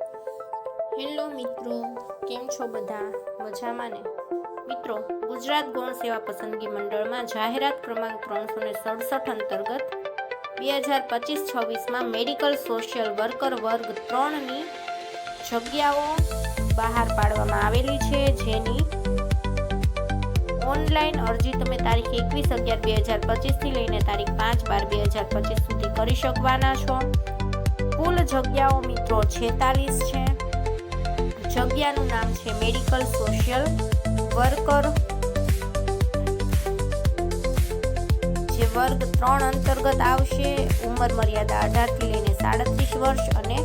Hello મિત્રો, કેમ છો બધા? મજામાં ને? મિત્રો, ગુજરાત ગૌણ સેવા પસંદગી મંડળમાં જાહેરાત ક્રમાંક 367 અંતર્ગત 2025-26માં મેડિકલ સોશિયલ વર્કર વર્ગ 3ની જગ્યાઓ બહાર પાડવામાં આવેલી છે, જેની ઓનલાઈન અરજી તમે તારીખ 21/11/2025 લઈને તારીખ 5/12/2025 સુધી કરી શકવાના છો. કુલ જગ્યાઓ મિત્રો 46 છે. જગ્યાનું નામ છે મેડિકલ સોશિયલ વર્કર, જે વર્ગ 3 અંતર્ગત આવશે. ઉંમર મર્યાદા 18 થી લઈને 37 વર્ષ અને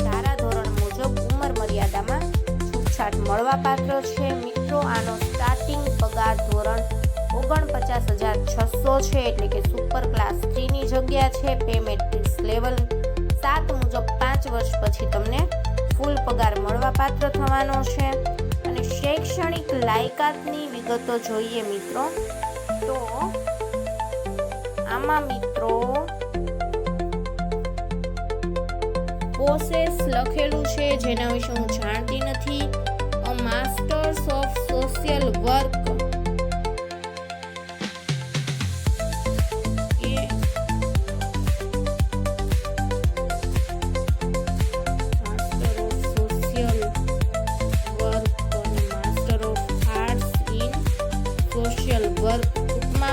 ધારાધોરણ મુજબ ઉંમર મર્યાદામાં છૂટછાટ મળવાપાત્ર છે. મિત્રો, આનો સ્ટાર્ટિંગ પગાર ધોરણ 49,600 છે, એટલે કે સુપર ક્લાસ 3 ની જગ્યા છે. પે મેટ્રિક્સ લેવલ 7 મુજબ 5 વર્ષ પછી તમને ફૂલ પગાર મળવાપાત્ર થવાનો છે. અને શૈક્ષણિક લાયકાતની વિગતો જોઈએ મિત્રો, તો આમાં મિત્રો પ્રોસેસ લખેલું છે, જેના વિશે હું જાણતી નથી. અ માસ્ટર્સ ઓફ સોશિયલ વર્ક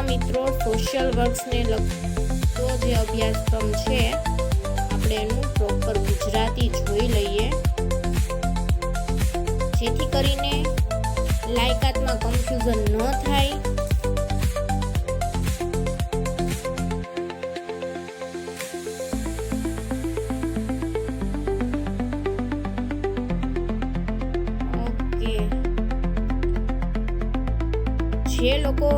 મિત્રો સોશિયલ વર્ક્સને લગતો જે અભ્યાસક્રમ છે, આપણે એનું પ્રોપર ગુજરાતી જોઈ લઈએ, જેથી કરીને લાયકાતમાં કન્ફ્યુઝન ન થાય. જે લોકો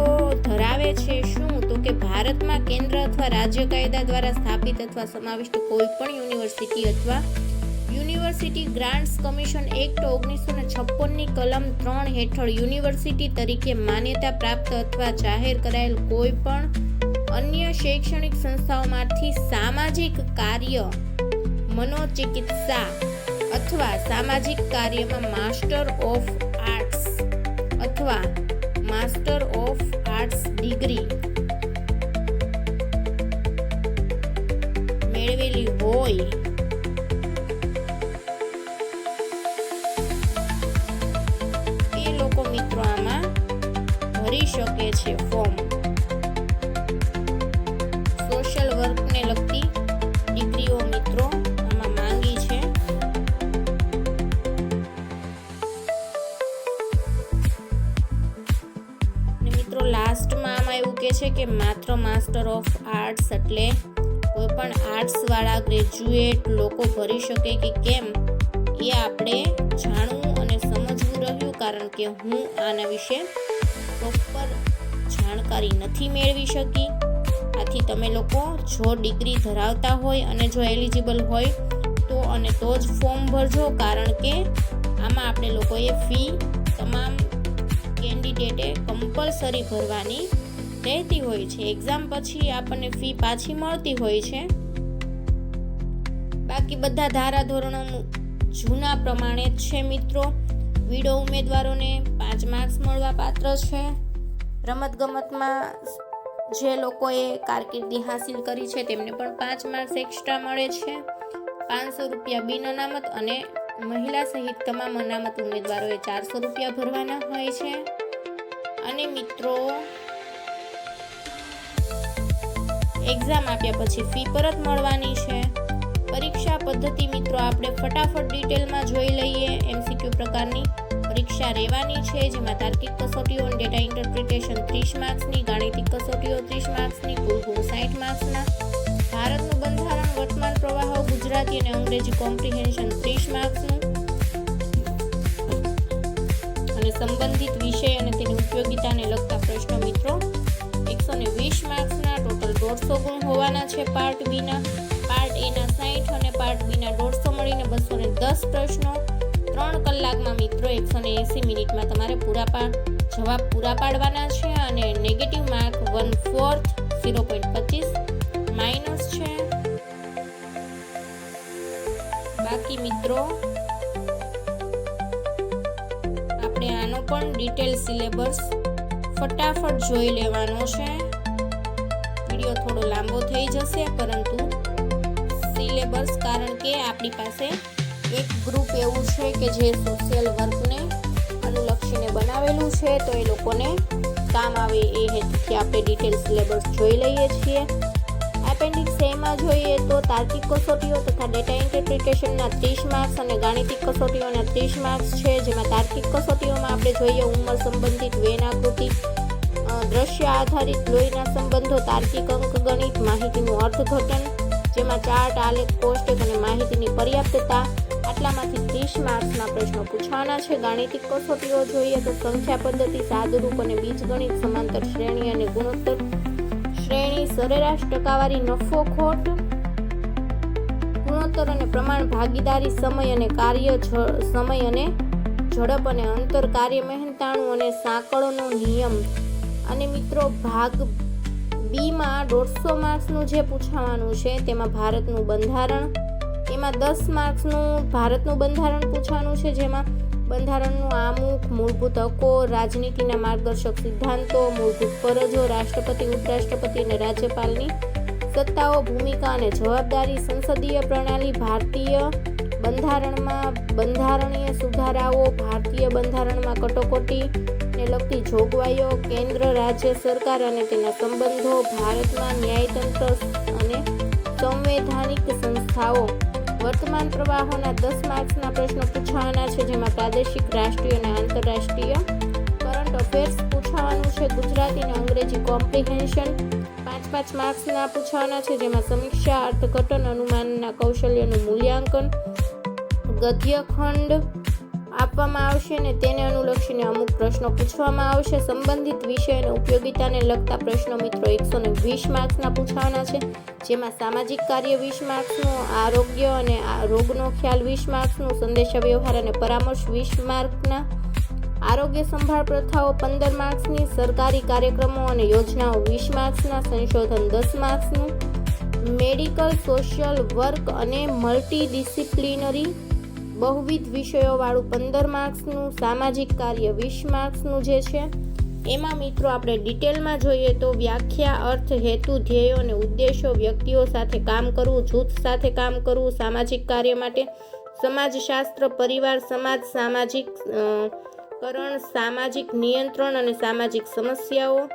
ધરાવે છે શું તો કે ભારતમાં કેન્દ્ર અથવા રાજ્ય કાયદા દ્વારા સ્થાપિત અથવા સમાવિષ્ટ કોઈ પણ યુનિવર્સિટી અથવા યુનિવર્સિટી ગ્રાન્ટ્સ કમિશન એક્ટ 1956 ની કલમ 3 હેઠળ યુનિવર્સિટી તરીકે માન્યતા પ્રાપ્ત અથવા જાહેર કરાયેલ કોઈ પણ અન્ય શૈક્ષણિક સંસ્થાઓમાંથી સામાજિક કાર્ય, મનોચિકિત્સા અથવા સામાજિક કાર્યમાં માસ્ટર ઓફ આર્ટ્સ અથવા માસ્ટર ઓફ આર્ટ્સ ડિગ્રી મેળવેલી હોય એ લોકો મિત્રો આમાં ભરી શકે છે ફોર્મ. સોશિયલ વર્કને લગતી ડિગ્રીઓ મિત્રો આમાં માંગી છે. લાસ્ટમાં આમાં એવું કહે છે કે માત્ર માસ્ટર ઓફ આર્ટ્સ એટલે કોઈ પણ આર્ટ્સ વાળા ગ્રેજ્યુએટ લોકો ભરી શકે કે કેમ એ આપણે જાણવું અને સમજવું રહ્યું, કારણ કે હું આના વિશે પ્રોપર જાણકારી નથી મેળવી શકી. આથી તમે લોકો જો ડિગ્રી ધરાવતા હોય અને જો એલિજિબલ હોય તો જ ફોર્મ ભરજો, કારણ કે આમાં આપણે લોકોએ ફી તમામ કેન્ડિડેટે કમ્પલસરી ભરવાની રહેતી હોય છે. એક્ઝામ પછી આપણને ફી પાછી મળતી હોય છે. બાકી બધા ધારાધોરણો જૂના પ્રમાણે જ છે મિત્રો. વિડો ઉમેદવારોને 5 માર્ક્સ મળવા પાત્ર છે. રમતગમતમાં જે લોકોએ કારકિર્દી હાસિલ કરી છે તેમને પણ 5 માર્ક્સ એક્સ્ટ્રા મળે છે. 500 રૂપિયા બિન અનામત અને મહિલા સહિત તમામ અનામત ઉમેદવારોએ 400 રૂપિયા ભરવાના હોય છે. અને મિત્રો એક્ઝામ આપ્યા પછી ફી પરત મળવાની છે. પરીક્ષા પદ્ધતિ મિત્રો આપણે ફટાફટ ડિટેલમાં જોઈ લઈએ. MCQ પ્રકારની પરીક્ષા રહેવાની છે, જેમાં તાર્કિક કસોટીઓ અને ડેટા ઇન્ટરપ્રિટેશન 30 માર્ક્સની, ગાણિતિક કસોટીઓ 30 માર્ક્સની, કુલ 60 માર્ક્સના, ભારતનું બંધારણ, વર્તમાન પ્રવાહો, ગુજરાતી અને અંગ્રેજી કોમ્પ્રિહેન્શન 30 માર્ક્સનું, અને સંબંધિત વિષય અને તેની ઉપયોગિતાને લગતા પ્રશ્નો મિત્રો 120 માર્ક્સના. ટોટલ 150 ગુણ હોવાના છે પાર્ટ બી ના. પાર્ટ એ ના 60 અને પાર્ટ બી ના 150 મળીને 210 પ્રશ્નો. 3 કલાકમાં મિત્રો 180 મિનિટમાં તમારે જવાબ પૂરા પાડવાના છે. અને નેગેટિવ માર્ક 1/4 0.25 માઇનસ છે. બાકી મિત્રો આપણે આનો પણ ડિટેલ સિલેબસ ફટાફટ જોઈ લેવાનો છે. વિડીયો થોડો લાંબો થઈ જશે, પરંતુ સિલેબસ, કારણ કે આપણી પાસે એક ગ્રુપ એવું છે કે જે સોશિયલ વર્કને અનુલક્ષીને બનાવેલું છે, તો એ લોકોને કામ આવે એ હેતુથી આપણે ડિટેલ સિલેબસ જોઈ લઈએ છીએ. એપેન્ડિક્સ એમાં જોઈએ તો તાર્કિક કસોટીઓ તથા ડેટા ઇન્ટરપ્રિટેશનના 30 માર્ક્સ અને ગાણિતિક કસોટીઓના 30 માર્ક્સ છે. જેમાં તાર્કિક કસોટીઓમાં આપણે જોઈએ ઉંમર સંબંધિત વેન આકૃતિ, દ્રશ્ય આધારિત લોહીના સંબંધો, તાર્કિક અંકગણિત, માહિતીનું અર્થઘટન, જેમાં ચાર્ટ, આલેખ, કોષ્ટક અને માહિતીની પર્યાપ્તતા. આટલામાંથી 30 માર્ક્સના પ્રશ્નો પૂછવાના છે. ગાણિતિક કસોટીઓ જોઈએ તો સંખ્યા પદ્ધતિ, સાદુરૂપ અને બીજગણિત, સમાંતર શ્રેણી અને ગુણોત્તર શ્રેણી, સરેરાશ ટકાવારી, નફો ખોટ, ગુણોત્તર અને પ્રમાણ, ભાગીદારી, સમય અને કાર્ય, સમય અને ઝડપ અને અંતર, કાર્ય મહેનતાણું અને સાંકળનો નિયમ. અને મિત્રો ભાગ બી માં 150 માર્ક્સનું જે પૂછવાનું છે તેમાં ભારતનું બંધારણ, એમાં 10 માર્ક્સનું ભારતનું બંધારણ પૂછવાનું છે, જેમાં બંધારણનું આમુખ, મૂળભૂત હકો, રાજનીતિના માર્ગદર્શક સિદ્ધાંતો, મૂળભૂત ફરજો, રાષ્ટ્રપતિ, ઉપરાષ્ટ્રપતિ અને રાજ્યપાલની સત્તાઓ, ભૂમિકા અને જવાબદારી, સંસદીય પ્રણાલી, ભારતીય બંધારણમાં બંધારણીય સુધારાઓ, ભારતીય બંધારણમાં કટોકટીને લગતી જોગવાઈઓ, કેન્દ્ર રાજ્ય સરકાર અને તેના સંબંધો, ભારતમાં ન્યાયતંત્ર અને સંવૈધાનિક સંસ્થાઓ. વર્તમાન પ્રવાહોના 10 માર્ક્સના પ્રશ્નો પૂછવાના છે, જેમાં પ્રાદેશિક, રાષ્ટ્રીય અને આંતરરાષ્ટ્રીય કરંટ અફેર્સ પૂછવાનું છે. ગુજરાતી અને અંગ્રેજી કોમ્પ્રિહેન્શન 5 માર્ક્સના પૂછવાના છે, જેમાં સમીક્ષા, અર્થઘટન, અનુમાનના કૌશલ્યનું મૂલ્યાંકન, ગદ્યખંડ આપવામાં આવશે અને તેને અનુલક્ષીને અમુક પ્રશ્નો પૂછવામાં આવશે. સંબંધિત વિષય અને ઉપયોગિતાને લગતા પ્રશ્નો મિત્રો 120 માર્ક્સના પૂછવાના છે, જેમાં સામાજિક કાર્ય 20 માર્ક્સનું, આરોગ્ય અને રોગનો ખ્યાલ 20 માર્ક્સનું, સંદેશાવ્યવહાર અને પરામર્શ 20 માર્કના, આરોગ્ય સંભાળ પ્રથાઓ 15 માર્ક્સની, સરકારી કાર્યક્રમો અને યોજનાઓ 20 માર્ક્સના, સંશોધન 10 માર્ક્સનું, મેડિકલ, સોશિયલ વર્ક અને મલ્ટીડિસિપ્લિનરી બહુવિધ વિષયોવાળું 15 માર્ક્સનું, સામાજિક કાર્ય 20 માર્ક્સનું જે છે. એમાં મિત્રો આપણે ડિટેલમાં જોઈએ તો વ્યાખ્યા, અર્થ, હેતુ, ધ્યેયો અને ઉદ્દેશો, વ્યક્તિઓ સાથે કામ કરવું, જૂથ સાથે કામ કરવું, સામાજિક કાર્ય માટે સમાજશાસ્ત્ર, પરિવાર, સમાજ, સામાજિક કરણ, સામાજિક નિયંત્રણ અને સામાજિક સમસ્યાઓ,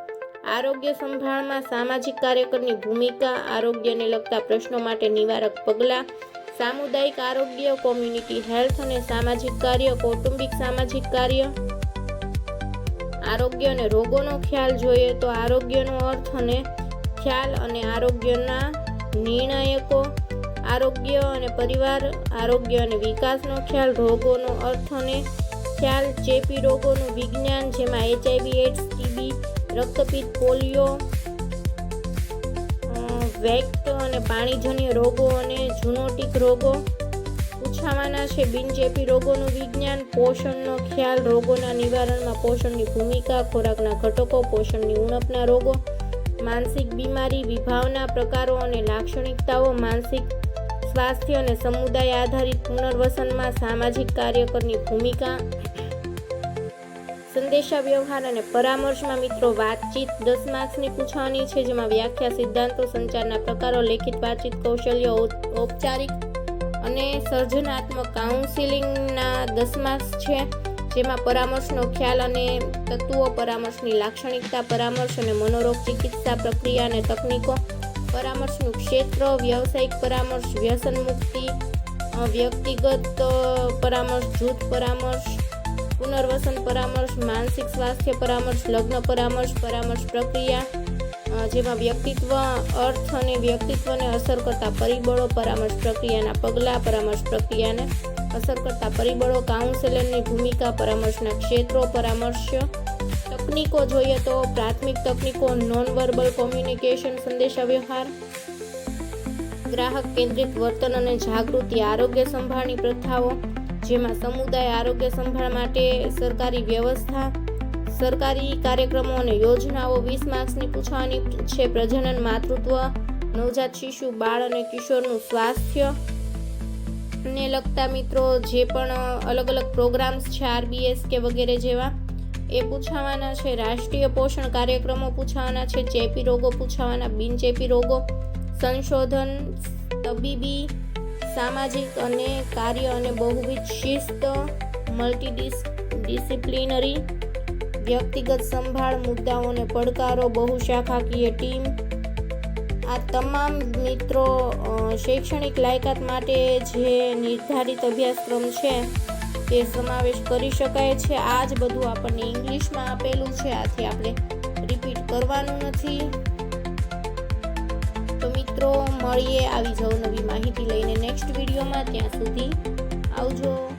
આરોગ્ય સંભાળમાં સામાજિક કાર્યકરની ભૂમિકા, આરોગ્યને લગતા પ્રશ્નો માટે નિવારક પગલાં, સામુદાયિક આરોગ્ય, કોમ્યુનિટી હેલ્થ અને સામાજિક કાર્ય, કૌટુંબિક સામાજિક કાર્ય. આરોગ્ય અને રોગોનો ખ્યાલ જોઈએ તો આરોગ્યનો અર્થ અને ખ્યાલ અને આરોગ્યના નિર્ણાયકો, આરોગ્ય અને પરિવાર, આરોગ્ય અને વિકાસનો ખ્યાલ, રોગોનો અર્થ અને ખ્યાલ, ચેપી રોગોનું વિજ્ઞાન, જેમાં HIV, એડ્સ, TB, રક્તપિત્ત, પોલિયો, વેક્ટ અને પાણીજન્ય રોગો અને ઝૂનોટિક રોગો પૂછવાના છે. બિનચેપી રોગોનું વિજ્ઞાન, પોષણનો ખ્યાલ, રોગોના નિવારણમાં પોષણની ભૂમિકા, ખોરાકના ઘટકો, પોષણની ઉણપના રોગો, માનસિક બીમારી, વિભાવના પ્રકારો અને લાક્ષણિકતાઓ, માનસિક સ્વાસ્થ્ય અને સમુદાય આધારિત પુનર્વસનમાં સામાજિક કાર્યકરની ભૂમિકા. સંદેશા વ્યવહાર અને પરામર્શમાં મિત્રો વાતચીત 10 માર્ક્સની પૂછવાની છે, જેમાં વ્યાખ્યા, સિદ્ધાંતો, સંચારના પ્રકારો, લેખિત વાતચીત કૌશલ્ય, ઔપચારિક અને સર્જનાત્મક કાઉન્સિલિંગના 10 માર્ક્સ છે, જેમાં પરામર્શનો ખ્યાલ અને તત્વો, પરામર્શની લાક્ષણિકતા, પરામર્શ અને મનોરોગ ચિકિત્સા પ્રક્રિયા અને તકનીકો, પરામર્શનું ક્ષેત્ર, વ્યવસાયિક પરામર્શ, વ્યસન મુક્તિ, વ્યક્તિગત પરામર્શ, જૂથ પરામર્શ, પુનર્વસન પરામર્શ, માનસિક સ્વાસ્થ્ય પરામર્શ, લગ્ન પરામર્શ, પરામર્શ પ્રક્રિયા, જેમાં વ્યક્તિત્વ, અર્થ અને વ્યક્તિત્વને અસર કરતા પરિબળો, પરામર્શ પ્રક્રિયાના પગલાં, પરામર્શ પ્રક્રિયાને અસર કરતા પરિબળો, કાઉન્સેલરની ભૂમિકા, પરામર્શના ક્ષેત્રો, પરામર્શ તકનીકો જોઈએ તો પ્રાથમિક તકનીકો, નોન વર્બલ કોમ્યુનિકેશન, સંદેશાવ્યવહાર, ગ્રાહક કેન્દ્રિત વર્તન અને જાગૃતિ, આરોગ્ય સંભાળની પ્રથાઓ, જેમાં સમુદાય આરોગ્ય સંભાળ માટે સરકારી વ્યવસ્થા, સરકારી કાર્યક્રમો અને યોજનાઓ 20 માર્ક્સની પૂછવાની છે. પ્રજનન, માતૃત્વ, નવજાત શિશુ, બાળ અને કિશોરનું સ્વાસ્થ્ય, ને લગતા મિત્રો જે પણ અલગ અલગ પ્રોગ્રામ્સ છે RBS કે વગેરે જેવા એ પૂછાવાના છે. રાષ્ટ્રીય પોષણ કાર્યક્રમો પૂછાવાના છે. ચેપી રોગો પૂછાવાના, બિનચેપી રોગો, સંશોધન, તબીબી, સામાજિક અને કાર્ય અને બહુવિધ શિસ્ત, મલ્ટીડિસિપ્લિનરી, વ્યક્તિગત સંભાળ, મુદ્દાઓ અને પડકારો, બહુશાખાકીય ટીમ. આ તમામ મિત્રો શૈક્ષણિક લાયકાત માટે જે નિર્ધારિત અભ્યાસક્રમ છે તે સમાવેશ કરી શકાય છે. આ જ બધું આપણને ઇંગ્લિશમાં આપેલું છે, આથી આપણે રિપીટ કરવાનું નથી. તો મિત્રો મળીએ આવી જ નવી માહિતી લઈને નેક્સ્ટ વિડીયોમાં. ત્યાં સુધી આવજો.